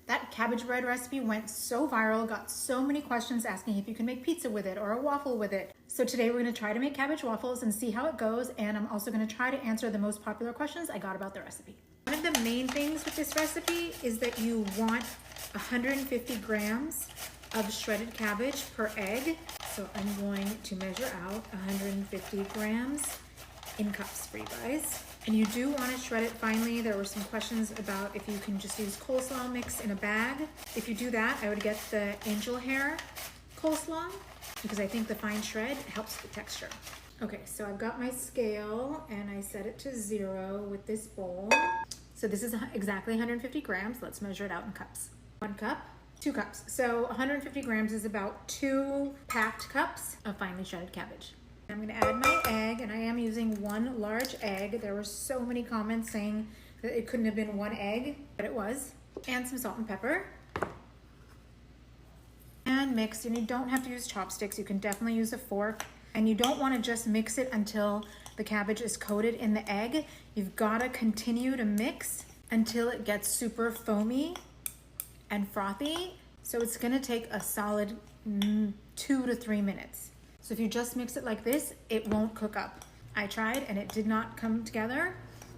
That cabbage bread recipe went so viral, got so many questions asking if you can make pizza with it or a waffle with it. So today we're gonna try to make cabbage waffles and see how it goes, and I'm also gonna try to answer the most popular questions I got about the recipe. One of the main things with this recipe is that you want 150 grams of shredded cabbage per egg. So I'm going to measure out 150 grams in cups for you guys. And you do want to shred it finely. There were some questions about if you can just use coleslaw mix in a bag. If you do that, I would get the angel hair coleslaw because I think the fine shred helps the texture. Okay, so I've got my scale and I set it to 0 with this bowl. So this is exactly 150 grams. Let's measure it out in cups. 1 cup, 2 cups. So 150 grams is about 2 packed cups of finely shredded cabbage. I'm gonna add my egg, and I am using 1 large egg. There were so many comments saying that it couldn't have been 1 egg, but it was. And some salt and pepper. And mix, and you don't have to use chopsticks. You can definitely use a fork. And you don't wanna just mix it until the cabbage is coated in the egg. You've gotta continue to mix until it gets super foamy and frothy. So it's gonna take a solid 2 to 3 minutes. So if you just mix it like this, it won't cook up. I tried and it did not come together.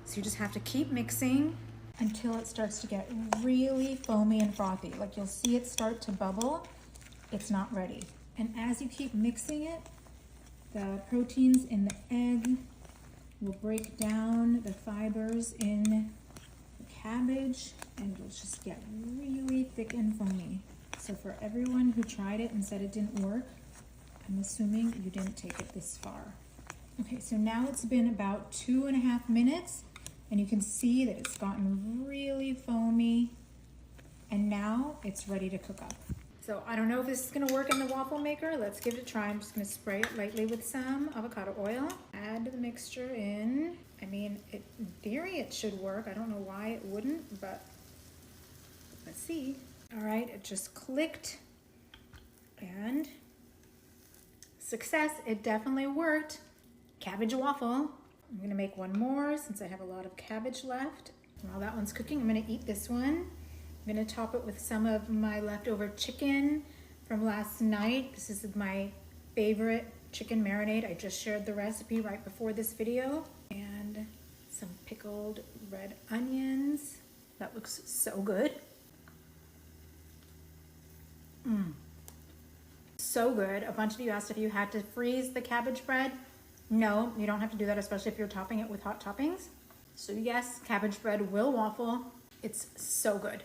So you just have to keep mixing until it starts to get really foamy and frothy. Like you'll see it start to bubble. It's not ready. And as you keep mixing it, the proteins in the egg will break down the fibers in the cabbage and it'll just get really thick and foamy. So for everyone who tried it and said it didn't work, I'm assuming you didn't take it this far. Okay, so now it's been about 2.5 minutes and you can see that it's gotten really foamy and now it's ready to cook up. So I don't know if this is gonna work in the waffle maker. Let's give it a try. I'm just gonna spray it lightly with some avocado oil. Add the mixture in. I mean, in theory it should work. I don't know why it wouldn't, but let's see. All right, it just clicked and success, it definitely worked. Cabbage waffle. I'm gonna make one more since I have a lot of cabbage left. While that one's cooking, I'm gonna eat this one. I'm gonna top it with some of my leftover chicken from last night. This is my favorite chicken marinade. I just shared the recipe right before this video. And some pickled red onions. That looks so good. So good. A bunch of you asked if you had to freeze the cabbage bread. No, you don't have to do that, especially if you're topping it with hot toppings. So yes, cabbage bread will waffle. It's so good.